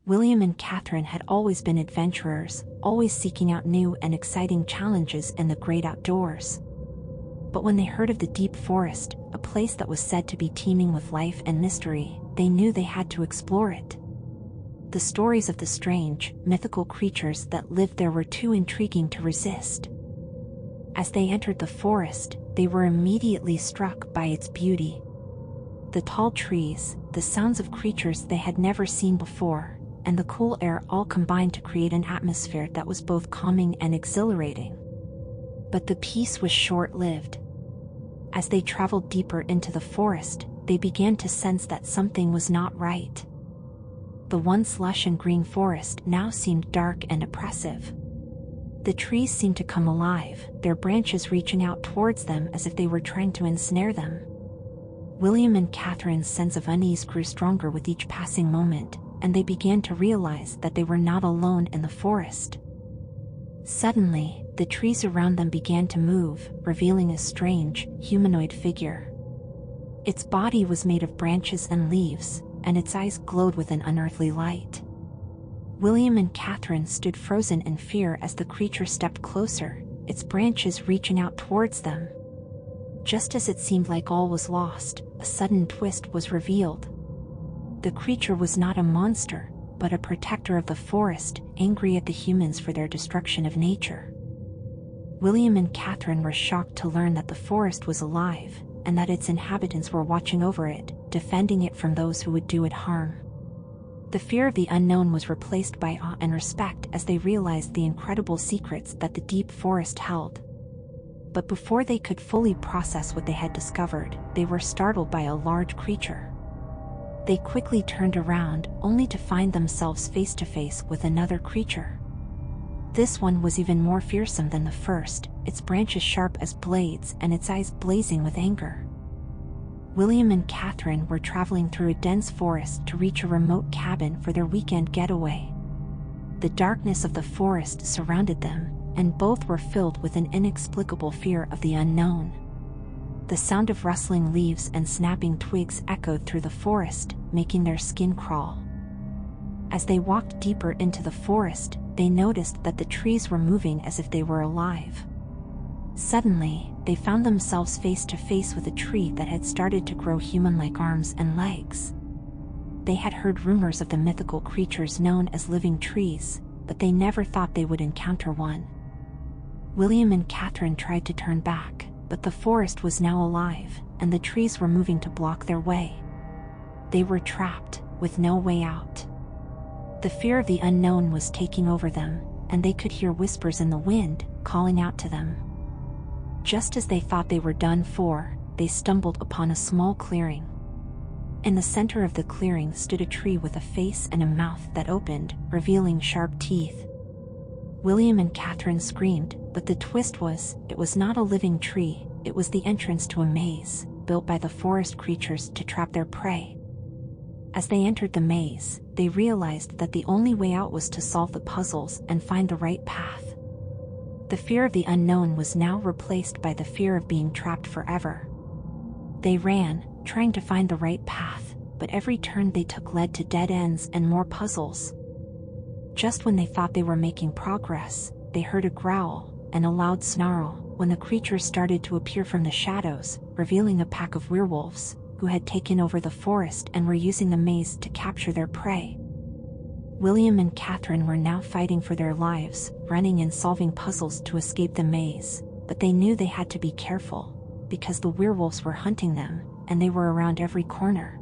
William and Catherine had always been adventurers, always seeking out new and exciting challenges in the great outdoors. But when they heard of the deep forest, a place that was said to be teeming with life and mystery, they knew they had to explore it. The stories of the strange, mythical creatures that lived there were too intriguing to resist. As they entered the forest, they were immediately struck by its beauty. The tall trees, the sounds of creatures they had never seen before, and the cool air all combined to create an atmosphere that was both calming and exhilarating. But the peace was short-lived. As they traveled deeper into the forest, they began to sense that something was not right. The once lush and green forest now seemed dark and oppressive. The trees seemed to come alive, their branches reaching out towards them as if they were trying to ensnare them. William and Catherine's sense of unease grew stronger with each passing moment, and they began to realize that they were not alone in the forest. Suddenly, the trees around them began to move, revealing a strange, humanoid figure. Its body was made of branches and leaves, and its eyes glowed with an unearthly light. William and Catherine stood frozen in fear as the creature stepped closer, its branches reaching out towards them. Just as it seemed like all was lost, a sudden twist was revealed. The creature was not a monster, but a protector of the forest, angry at the humans for their destruction of nature. William and Catherine were shocked to learn that the forest was alive, and that its inhabitants were watching over it, defending it from those who would do it harm. The fear of the unknown was replaced by awe and respect as they realized the incredible secrets that the deep forest held. But before they could fully process what they had discovered, they were startled by a large creature. They quickly turned around, only to find themselves face to face with another creature. This one was even more fearsome than the first, its branches sharp as blades and its eyes blazing with anger. William and Catherine were traveling through a dense forest to reach a remote cabin for their weekend getaway. The darkness of the forest surrounded them, and both were filled with an inexplicable fear of the unknown. The sound of rustling leaves and snapping twigs echoed through the forest, making their skin crawl. As they walked deeper into the forest, they noticed that the trees were moving as if they were alive. Suddenly, they found themselves face to face with a tree that had started to grow human-like arms and legs. They had heard rumors of the mythical creatures known as living trees, but they never thought they would encounter one. William and Catherine tried to turn back, but the forest was now alive, and the trees were moving to block their way. They were trapped, with no way out. The fear of the unknown was taking over them, and they could hear whispers in the wind, calling out to them. Just as they thought they were done for, they stumbled upon a small clearing. In the center of the clearing stood a tree with a face and a mouth that opened, revealing sharp teeth. William and Catherine screamed, but the twist was, it was not a living tree, it was the entrance to a maze, built by the forest creatures to trap their prey. As they entered the maze, they realized that the only way out was to solve the puzzles and find the right path. The fear of the unknown was now replaced by the fear of being trapped forever. They ran, trying to find the right path, but every turn they took led to dead ends and more puzzles. Just when they thought they were making progress, they heard a growl and a loud snarl when the creatures started to appear from the shadows, revealing a pack of werewolves who had taken over the forest and were using the maze to capture their prey. William and Catherine were now fighting for their lives, running and solving puzzles to escape the maze, but they knew they had to be careful, because the werewolves were hunting them, and they were around every corner.